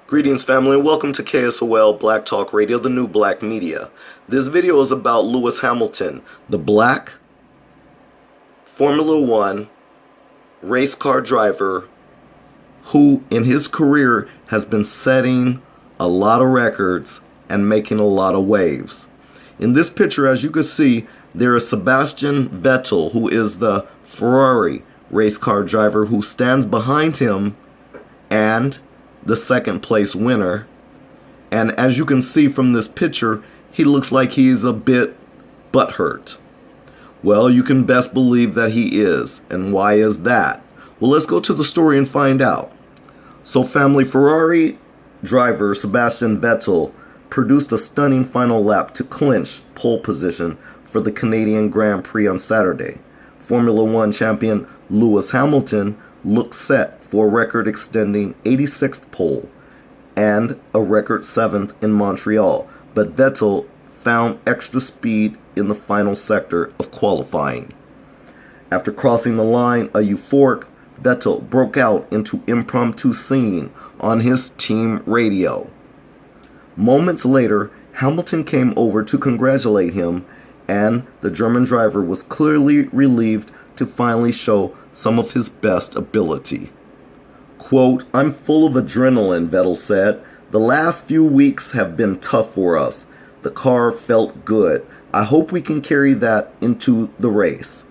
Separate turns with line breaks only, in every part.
Greetings family and welcome to KSOL Black Talk Radio, the new black media. This video is about Lewis Hamilton, the black Formula One race car driver who in his career has been setting a lot of records and making a lot of waves. In this picture, as you can see, there is Sebastian Vettel, who is the Ferrari race car driver who stands behind him and the second place winner. And as you can see from this picture, he looks like he's a bit butthurt. Well, you can best believe that he is. And why is that? Well, let's go to the story and find out. So family, Ferrari driver Sebastian Vettel produced a stunning final lap to clinch pole position for the Canadian Grand Prix on Saturday. Formula One champion Lewis Hamilton looked set for a record-extending 86th pole and a record 7th in Montreal, but Vettel found extra speed in the final sector of qualifying. After crossing the line, a euphoric Vettel broke out into impromptu singing on his team radio. Moments later, Hamilton came over to congratulate him, and the German driver was clearly relieved to finally show some of his best ability. Quote, "I'm full of adrenaline," Vettel said. "The last few weeks have been tough for us. The car felt good. I hope we can carry that into the race."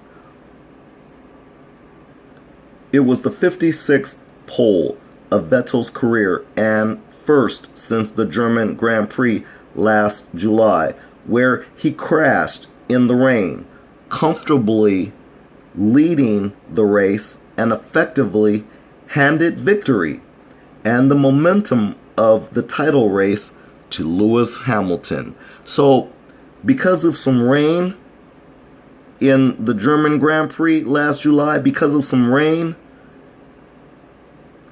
It was the 56th pole of Vettel's career and first since the German Grand Prix last July, where he crashed in the rain, comfortably leading the race and effectively handed victory and the momentum of the title race to Lewis Hamilton. So, because of some rain in the German Grand Prix last July, because of some rain,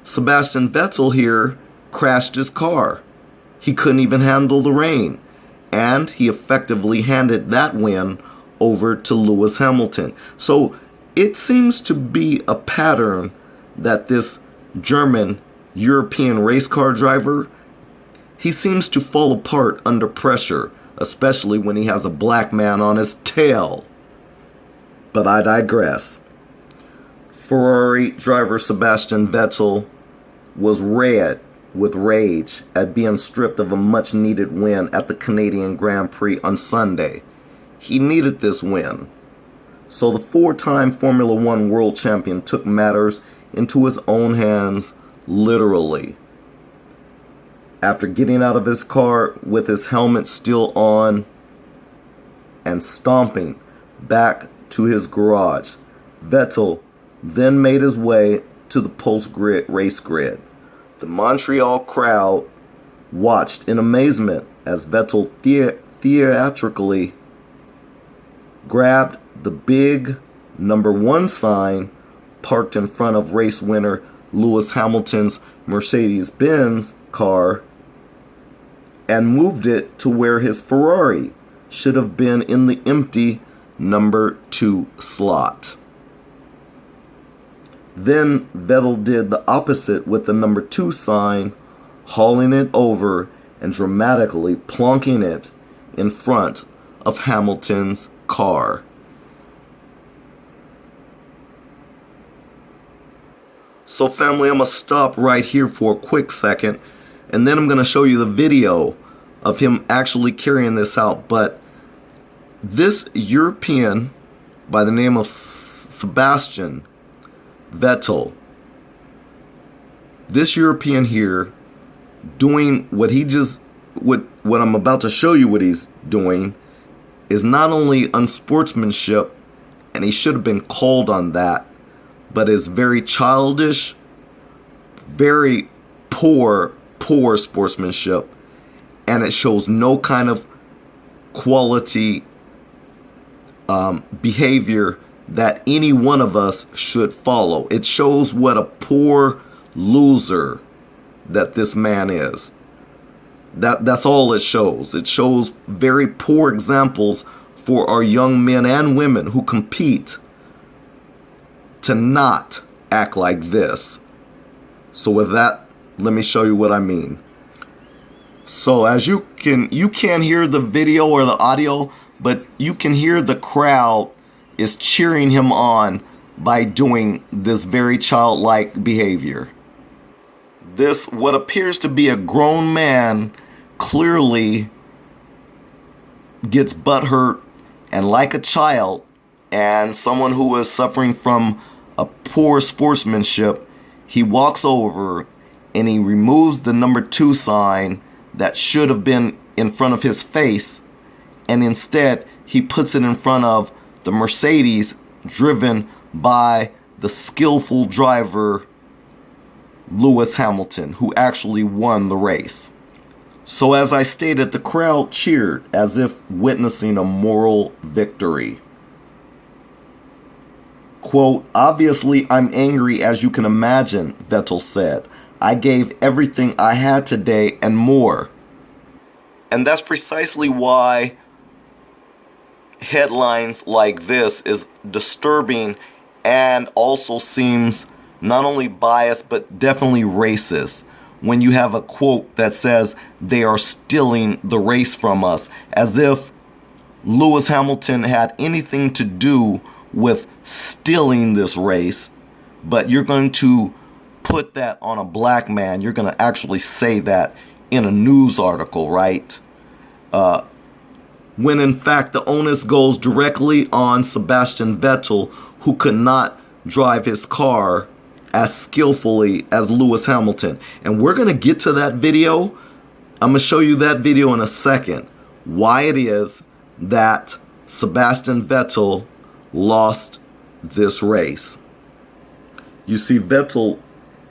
Sebastian Vettel here crashed his car. He couldn't even handle the rain, and he effectively handed that win over to Lewis Hamilton. So, it seems to be a pattern that this German European race car driver, he seems to fall apart under pressure, especially when he has a black man on his tail. But I digress. Ferrari driver Sebastian Vettel was red with rage at being stripped of a much needed win at the Canadian Grand Prix on Sunday. He needed this win. So the four-time Formula One world champion took matters into his own hands, literally. After getting out of his car with his helmet still on and stomping back to his garage, Vettel then made his way to the post-grid race grid. The Montreal crowd watched in amazement as Vettel theatrically grabbed the big number 1 sign parked in front of race winner Lewis Hamilton's Mercedes-Benz car and moved it to where his Ferrari should have been, in the empty number 2 slot. Then Vettel did the opposite with the number 2 sign, hauling it over and dramatically plonking it in front of Hamilton's car. So family, I'm going to stop right here for a quick second, and then I'm going to show you the video of him actually carrying this out. But this European by the name of Sebastian Vettel, this European here doing what I'm about to show you what he's doing is not only unsportsmanship, and he should have been called on that, but is very childish, very poor sportsmanship, and it shows no kind of quality behavior that any one of us should follow. It shows what a poor loser that this man is. That's all it shows. It shows very poor examples for our young men and women who compete to not act like this. So with that, let me show you what I mean. So as you can't hear the video or the audio, but you can hear the crowd is cheering him on by doing this very childlike behavior. This, what appears to be a grown man, clearly gets butthurt, and like a child and someone who is suffering from a poor sportsmanship, he walks over and he removes the number 2 sign that should have been in front of his face, and instead he puts it in front of the Mercedes driven by the skillful driver Lewis Hamilton, who actually won the race. So as I stated, the crowd cheered as if witnessing a moral victory. Quote, "Obviously, I'm angry, as you can imagine," Vettel said. "I gave everything I had today and more." And that's precisely why headlines like this is disturbing and also seems not only biased but definitely racist. When you have a quote that says they are stealing the race from us, as if Lewis Hamilton had anything to do with stealing this race, but you're going to put that on a black man. You're going to actually say that in a news article, right? When in fact the onus goes directly on Sebastian Vettel, who could not drive his car as skillfully as Lewis Hamilton. And we're going to get to that video. I'm going to show you that video in a second. Why it is that Sebastian Vettel lost this race. You see, Vettel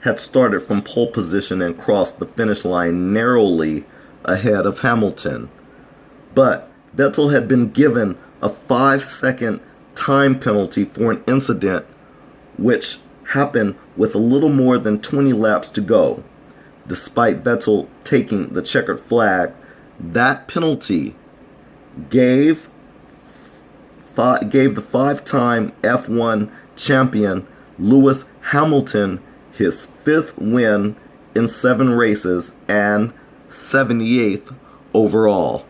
had started from pole position and crossed the finish line narrowly ahead of Hamilton. But Vettel had been given a 5-second time penalty for an incident which happened with a little more than 20 laps to go. Despite Vettel taking the checkered flag, that penalty gave the 5-time F1 champion Lewis Hamilton his 5th win in 7 races and 78th overall.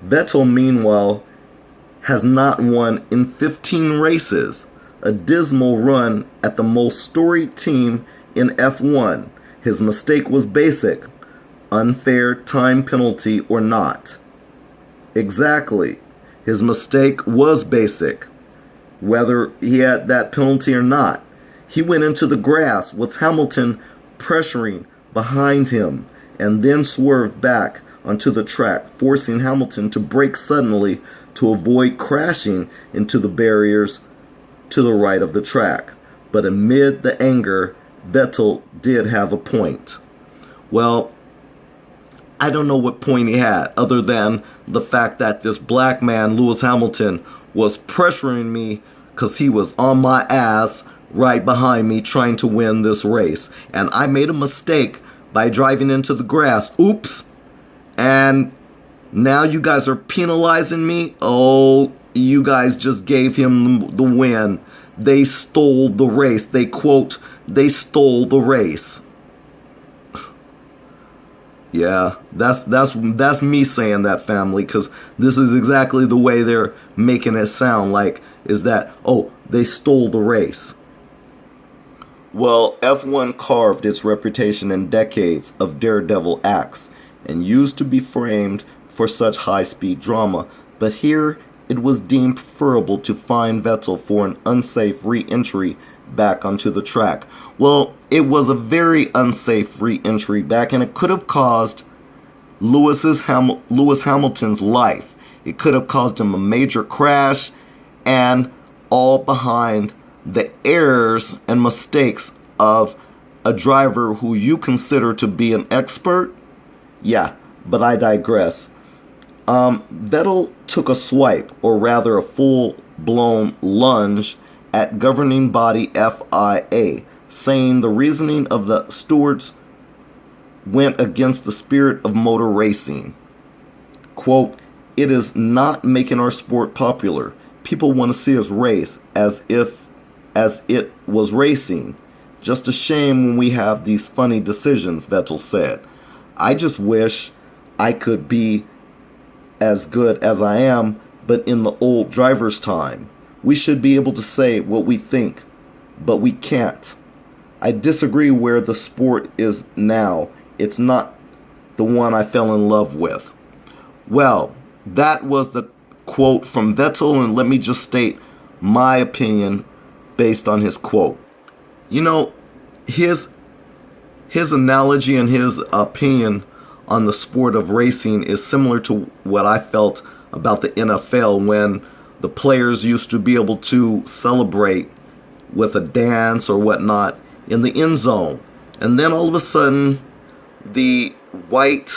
Vettel, meanwhile, has not won in 15 races, a dismal run at the most storied team in F1. His mistake was basic: unfair time penalty or not. Exactly. His mistake was basic, whether he had that penalty or not. He went into the grass with Hamilton pressuring behind him and then swerved back onto the track, forcing Hamilton to brake suddenly to avoid crashing into the barriers to the right of the track. But amid the anger, Vettel did have a point. Well, I don't know what point he had, other than the fact that this black man, Lewis Hamilton, was pressuring me because he was on my ass right behind me trying to win this race. And I made a mistake by driving into the grass. Oops. And now you guys are penalizing me? Oh, you guys just gave him the win. They stole the race. They quote, "They stole the race." Yeah, that's me saying that, family, because this is exactly the way they're making it sound like, is that, oh, they stole the race. Well, F1 carved its reputation in decades of daredevil acts and used to be framed for such high-speed drama, but here it was deemed preferable to fine Vettel for an unsafe re-entry back onto the track. Well, it was a very unsafe re-entry back, and it could have caused Lewis Hamilton's life. It could have caused him a major crash, and all behind the errors and mistakes of a driver who you consider to be an expert. Yeah, but I digress. Vettel took a swipe, or rather a full-blown lunge, at governing body FIA, saying the reasoning of the stewards went against the spirit of motor racing. Quote, "It is not making our sport popular. People want to see us race as it was racing. Just a shame when we have these funny decisions," Vettel said. I just wish I could be as good as I am, but in the old driver's time. We should be able to say what we think, but we can't. I disagree where the sport is now. It's not the one I fell in love with. Well, that was the quote from Vettel, and let me just state my opinion based on his quote. You know, his analogy and his opinion on the sport of racing is similar to what I felt about the NFL when the players used to be able to celebrate with a dance or whatnot in the end zone. And then all of a sudden, the white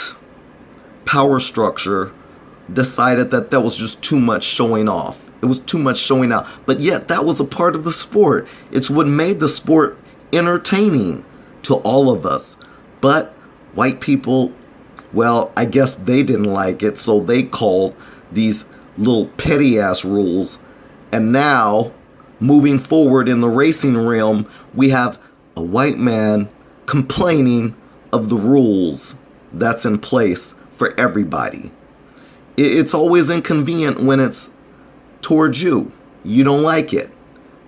power structure decided that was just too much showing off. It was too much showing out. But yet, that was a part of the sport. It's what made the sport entertaining to all of us. But white people, well, I guess they didn't like it, so they called these little petty-ass rules. And now, moving forward in the racing realm, we have a white man complaining of the rules that's in place for everybody. It's always inconvenient when it's towards you. You don't like it.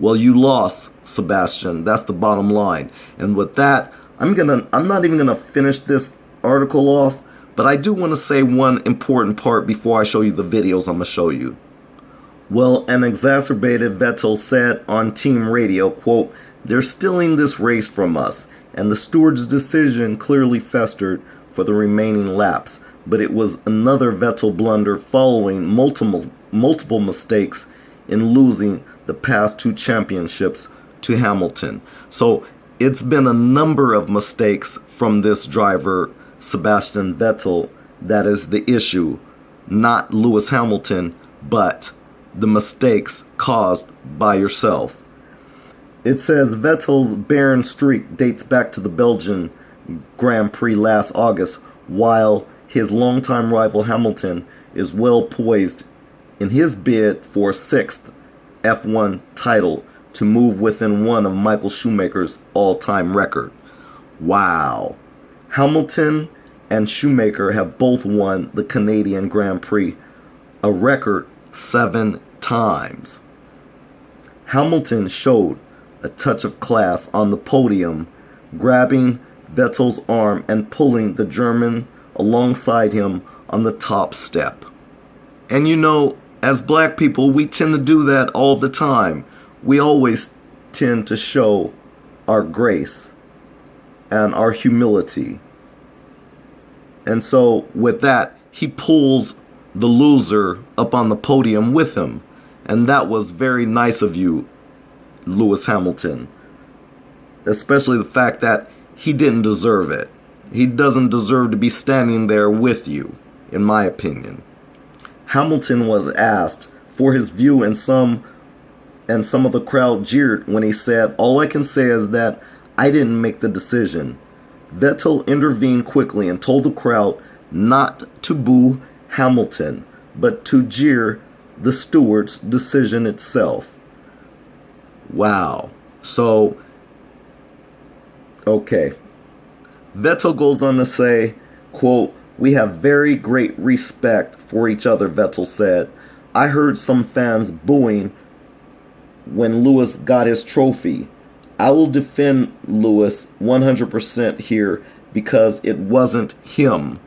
Well, you lost, Sebastian. That's the bottom line. And with that, I'm not even gonna finish this article off, but I do want to say one important part before I show you the videos I'm gonna show you. Well, an exacerbated Vettel said on team radio, quote, "They're stealing this race from us, and the steward's decision clearly festered for the remaining laps, but it was another Vettel blunder following multiple mistakes in losing the past two championships to Hamilton." So it's been a number of mistakes from this driver, Sebastian Vettel, that is the issue, not Lewis Hamilton, but the mistakes caused by yourself. It says Vettel's barren streak dates back to the Belgian Grand Prix last August, while his longtime rival Hamilton is well poised in his bid for a sixth F1 title to move within one of Michael Schumacher's all-time record. Wow. Hamilton and Schumacher have both won the Canadian Grand Prix, a record 7 times. Hamilton showed a touch of class on the podium, grabbing Vettel's arm and pulling the German alongside him on the top step. And you know, as black people, we tend to do that all the time. We always tend to show our grace and our humility. And so with that, he pulls the loser up on the podium with him. And that was very nice of you, Lewis Hamilton. Especially the fact that he didn't deserve it. He doesn't deserve to be standing there with you, in my opinion. Hamilton was asked for his view, and some of the crowd jeered when he said, "All I can say is that I didn't make the decision." Vettel intervened quickly and told the crowd not to boo Hamilton, but to jeer the steward's decision itself. Wow. So, okay. Vettel goes on to say, quote, "We have very great respect for each other," Vettel said. "I heard some fans booing when Lewis got his trophy. I will defend Lewis 100% here because it wasn't him."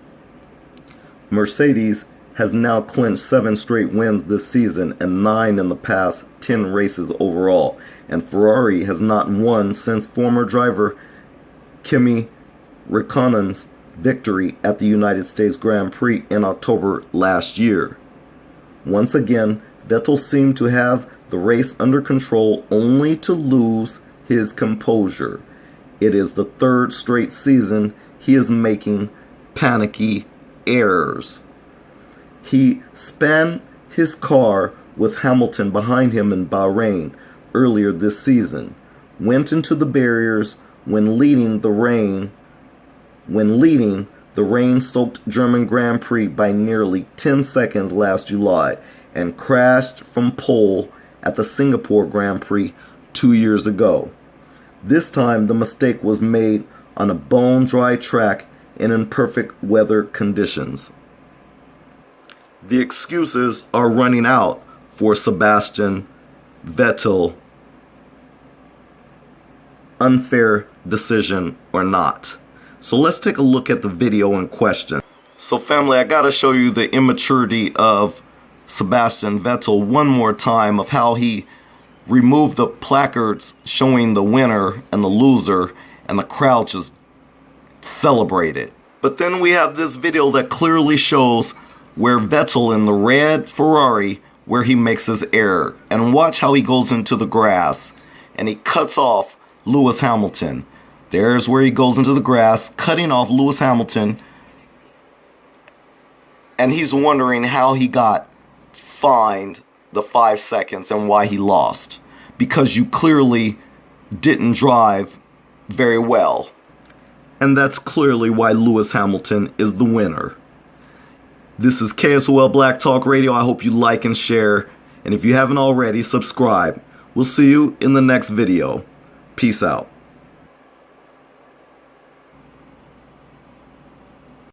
Mercedes has now clinched 7 straight wins this season and 9 in the past 10 races overall. And Ferrari has not won since former driver Kimi Räikkönen's victory at the United States Grand Prix in October last year. Once again, Vettel seemed to have the race under control only to lose his composure. It is the 3rd straight season he is making panicky errors. He spun his car with Hamilton behind him in Bahrain earlier this season, went into the barriers when leading the rain-soaked German Grand Prix by nearly 10 seconds last July, and crashed from pole at the Singapore Grand Prix 2 years ago. This time the mistake was made on a bone-dry track and in perfect weather conditions. The excuses are running out for Sebastian Vettel. Unfair decision or not. So let's take a look at the video in question. So family, I gotta show you the immaturity of Sebastian Vettel one more time, of how he removed the placards showing the winner and the loser, and the crowd just celebrated. But then we have this video that clearly shows where Vettel in the red Ferrari, where he makes his error. And watch how he goes into the grass and he cuts off Lewis Hamilton. There's where he goes into the grass, cutting off Lewis Hamilton. And he's wondering how he got fined the 5 seconds and why he lost. Because you clearly didn't drive very well. And that's clearly why Lewis Hamilton is the winner. This is KSOL Black Talk Radio. I hope you like and share. And if you haven't already, subscribe. We'll see you in the next video. Peace out.